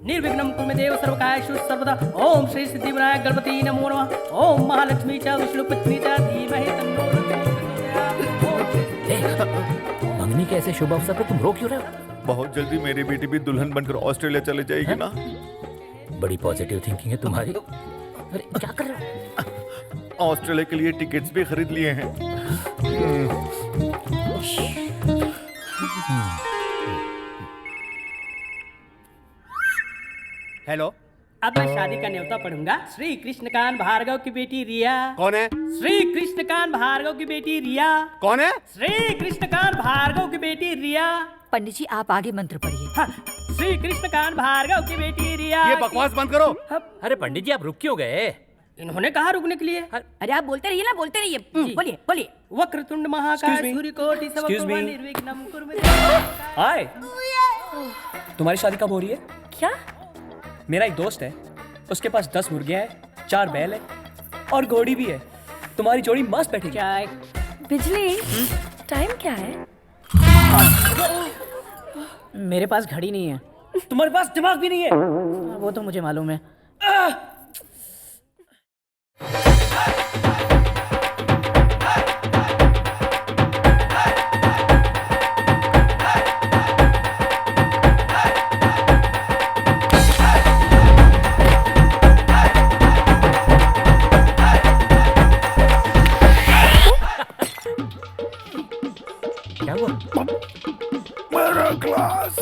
निर्विघ्नं कुर्मदेव सर्वकार्येषु सर्वदा। ओम श्री सिद्धिविनायक गणपति नमो नमः। ओम महालक्ष्मी च विष्णुपत्नी च धीमहि तन्नो ए, मंगनी के ऐसे शुभ अवसर पर तुम रो क्यों रहे हो? बहुत जल्दी मेरी बेटी भी दुल्हन बनकर ऑस्ट्रेलिया चले जाएगी ना। बड़ी पॉजिटिव थिंकिंग है तुम्हारी। अरे क्या कर रहे हो? ऑस्ट्रेलिया के लिए टिकट्स भी खरीद लिए हैं। हेलो, अब मैं शादी का न्योता पढ़ूंगा। श्री कृष्णकांत भार्गव की बेटी रिया। कौन है? श्री कृष्णकांत भार्गव की बेटी रिया। कौन है? श्री कृष्णकांत भार्गव की बेटी रिया। पंडित जी आप आगे मंत्र पढ़िए। हाँ, श्री कृष्णकांत भार्गव की बेटी रिया। ये बकवास बंद करो। अरे पंडित जी आप रुक क्यों गए? इन्होंने कहा रुकने के लिए। अरे आप बोलते रहिए ना, बोलते रहिए। बोलिए बोलिए। वक्रतुंड महाकाय Excuse me. सूर्यकोटि Excuse समप्रभा me. निर्विघ्नं कुर्वते। हाय, तुम्हारी शादी कब हो रही है? क्या? मेरा एक दोस्त है, उसके पास 10 मुर्गियां हैं, 4 बैल है और घोड़ी भी है। तुम्हारी जोड़ी मस्त बैठेगी। चाय। बिजली टाइम क्या है? मेरे पास घड़ी नहीं है। तुम्हारे पास दिमाग भी नहीं है। वो तो मुझे मालूम है। क्या हुआ? मेरा ग्लास।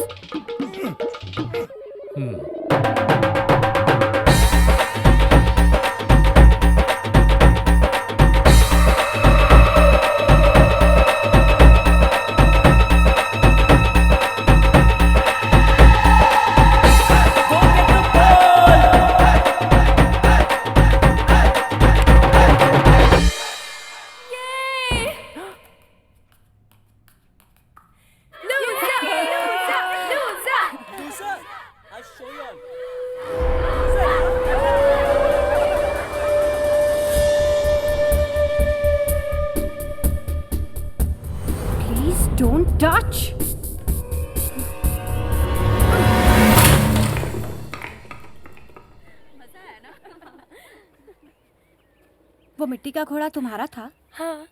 Please don't touch. वो मिट्टी का घोड़ा तुम्हारा था? हाँ।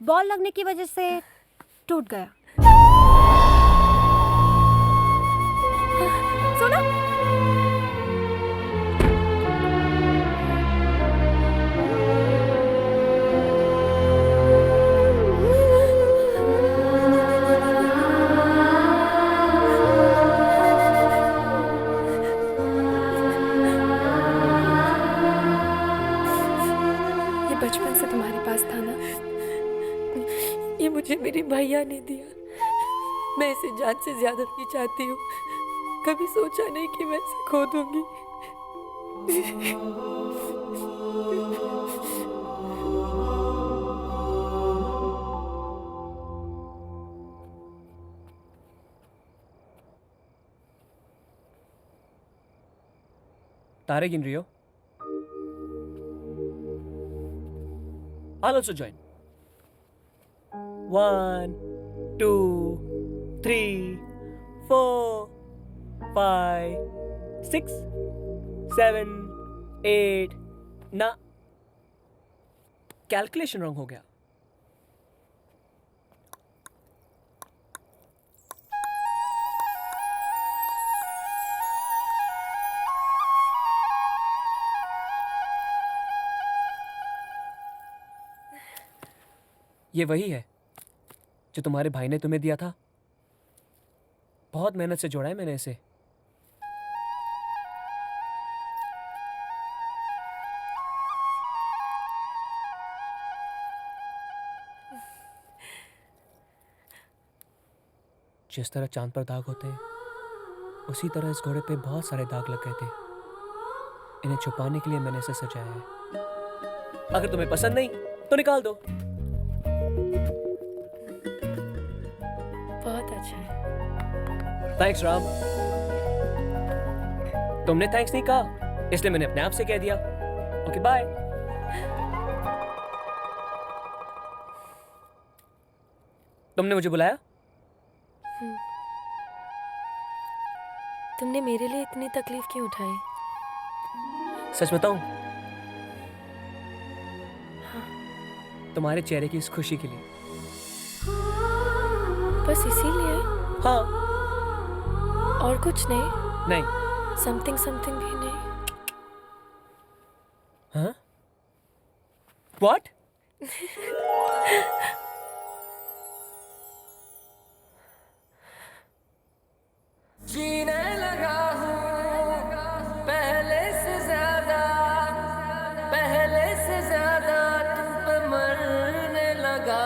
बॉल लगने की वजह से टूट गया। सुनो। ये बचपन से तुम्हारे पास था ना? ये मुझे मेरे भैया ने दिया। मैं इसे जान से ज्यादा नहीं चाहती हूँ। कभी सोचा नहीं कि मैं इसे खो दूंगी। तारे गिन रही हो? I'll also join. 1, 2, 3, 4, 5, 6, 7, 8, ना कैलकुलेशन रॉन्ग हो गया। ये वही है जो तुम्हारे भाई ने तुम्हें दिया था। बहुत मेहनत से जोड़ा है मैंने इसे। जिस तरह चांद पर दाग होते हैं, उसी तरह इस घोड़े पे बहुत सारे दाग लग गए थे। इन्हें छुपाने के लिए मैंने इसे सजाया है। अगर तुम्हें पसंद नहीं तो निकाल दो। बहुत अच्छा है। थैंक्स राम। तुमने थैंक्स नहीं कहा, इसलिए मैंने अपने आप से कह दिया। Okay bye. तुमने मुझे बुलाया? तुमने मेरे लिए इतनी तकलीफ क्यों उठाई? सच बताऊं? तुम्हारे चेहरे की इस खुशी के लिए। बस इसीलिए? हाँ। और कुछ नहीं? नहीं। समथिंग समथिंग भी नहीं? हाँ? What? जीने लगा हूँ पहले से ज्यादा तुम पे मरने लगा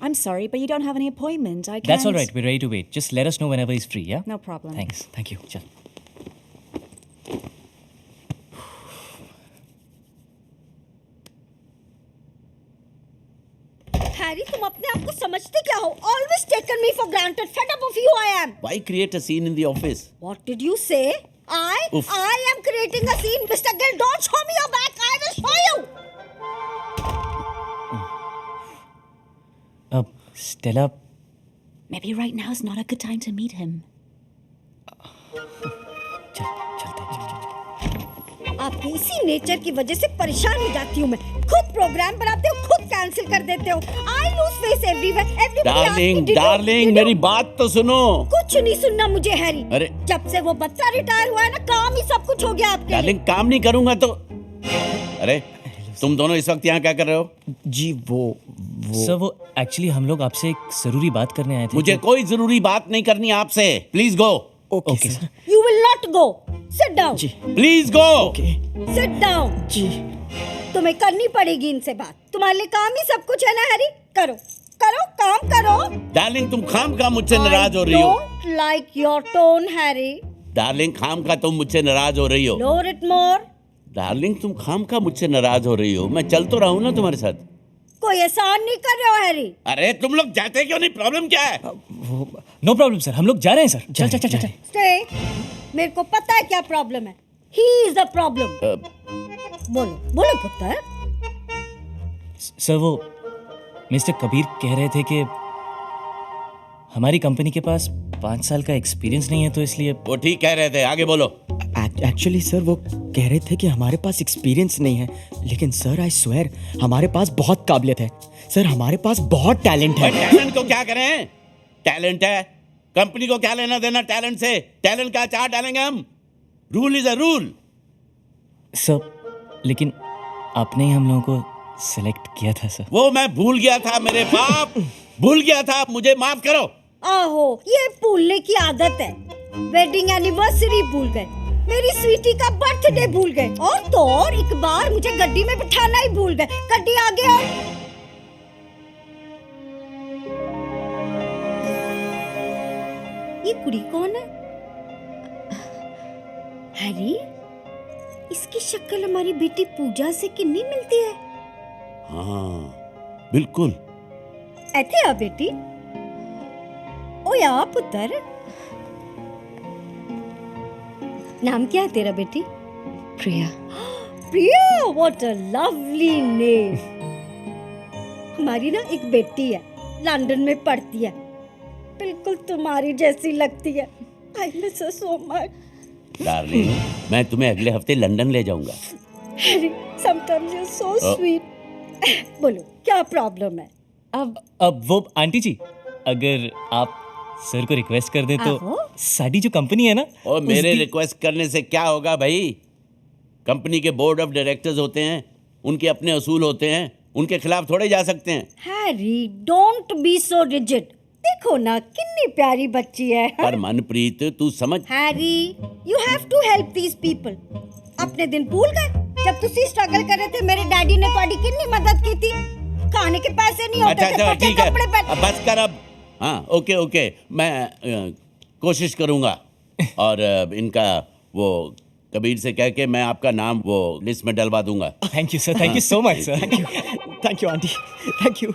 I'm sorry, but you don't have any appointment. I can't. That's all right. We're ready to wait. Just let us know whenever he's free, yeah? No problem. Thanks. Thank you. Chal. Harry, तुम अपने आप को समझते क्या हो? Always taken me for granted. Fed up of you I am. Why create a scene in the office? What did you say? Oof. I am creating a scene. Mr. Gill, don't show me your back. I will show you. Stella. Maybe right now is not a good time to meet him. चलते हैं. आपकी इसी nature की वजह से परेशान हो जाती हूँ मैं. खुद प्रोग्राम बनाते हो, खुद कैंसिल कर देते हो. I lose face everywhere. Darling मेरी बात तो सुनो. कुछ नहीं सुनना मुझे हैरी. अरे जब से वो बच्चा रिटायर हुआ है ना, काम ही सब कुछ हो गया आपके लिए. डार्लिंग काम नहीं करूंगा तो. अरे तुम दोनों इस वक्त यहाँ क्या कर रहे हो? जी वो सर, वो एक्चुअली हम लोग आपसे एक जरूरी बात करने आए थे. मुझे कोई जरूरी बात नहीं करनी आपसे. Please go. Okay sir. You will not go. Sit down. Please go. Sit down. जी. तुम्हें करनी पड़ेगी इनसे बात. तुम्हारे लिए काम ही सब कुछ है ना हैरी. करो करो काम करो. डार्लिंग तुम खाम का मुझसे नाराज हो रही हो. I don't like your tone, Harry. Darling खाम का तुम मुझसे नाराज हो रही हो. Lower it more. डार्लिंग तुम खाम का मुझसे नाराज हो रही हो. मैं चल तो रहा हूँ ना तुम्हारे साथ. कोई एहसान नहीं कर रहे हो हैरी. अरे तुम लोग जाते क्यों नहीं? प्रॉब्लम क्या है? नो प्रॉब्लम सर, हम लोग जा रहे हैं सर. चल. Stay. मेरे को पता है क्या प्रॉब्लम है. He is the problem. बोलो पुत्र. सर वो मिस्टर कबीर कह रहे थे कि हमारी कंपनी के पास 5 साल का एक्सपीरियंस नहीं है, तो इसलिए. वो ठीक कह रहे थे. आगे बोलो. एक्चुअली सर वो कह रहे थे कि हमारे पास एक्सपीरियंस नहीं है, लेकिन सर आई स्वेयर हमारे पास बहुत काबिलियत है. सर हमारे पास बहुत टैलेंट है. टैलेंट को क्या करें? टैलेंट है. कंपनी को क्या लेना देना टैलेंट से? टैलेंट का चार डालेंगे हम. Rule is a rule. Sir लेकिन आपने ही हम लोगों को सिलेक्ट किया था सर. वो मैं भूल गया था मेरे बाप. भूल गया था. मुझे माफ करो. आहो, ये भूलने की आदत है. वेडिंग एनिवर्सरी भूल गए, मेरी स्वीटी का बर्थडे भूल गए, और तो और एक बार मुझे गड्डी में बिठाना ही भूल गए. गड्डी आगे आओ. ये कुड़ी कौन है? हैरी, इसकी शक्ल हमारी बेटी पूजा से कितनी मिलती है. हाँ बिल्कुल. ऐथे आ बेटी. ओया पुत्र. नाम क्या है तेरा बेटी? प्रिया. प्रिया, व्हाट अ लवली नेम. हमारी ना एक बेटी है, लंदन में पढ़ती है. बिल्कुल तुम्हारी जैसी लगती है. I miss her so much. Darling मैं तुम्हें अगले हफ्ते लंदन ले जाऊंगा. Sometimes you are so sweet. बोलो क्या प्रॉब्लम है? अब वो आंटी जी, अगर आप सर को रिक्वेस्ट कर दे तो साडी जो कंपनी है ना, और मेरे रिक्वेस्ट करने से क्या होगा भाई? कंपनी के बोर्ड ऑफ डायरेक्टर्स होते हैं, उनके अपने असूल होते हैं, उनके खिलाफ थोड़े जा सकते हैं. Harry, don't be so rigid. देखो ना कितनी प्यारी बच्ची है. पर मनप्रीत तू समझ. Harry, you have to help these people. अपने दिन भूल गए जब तुसी स्ट्रगल कर रहे थे? मेरे डैडी ने तुम्हारी कितनी मदद की थी. खाने के पैसे नहीं होते थे. अच्छा ठीक है, कपड़े अब बस कर अब. हाँ ओके मैं कोशिश करूँगा. और इनका वो कबीर से कह के मैं आपका नाम वो लिस्ट में डलवा दूंगा. Thank you sir. Thank you so much sir. Thank you aunty. Thank you.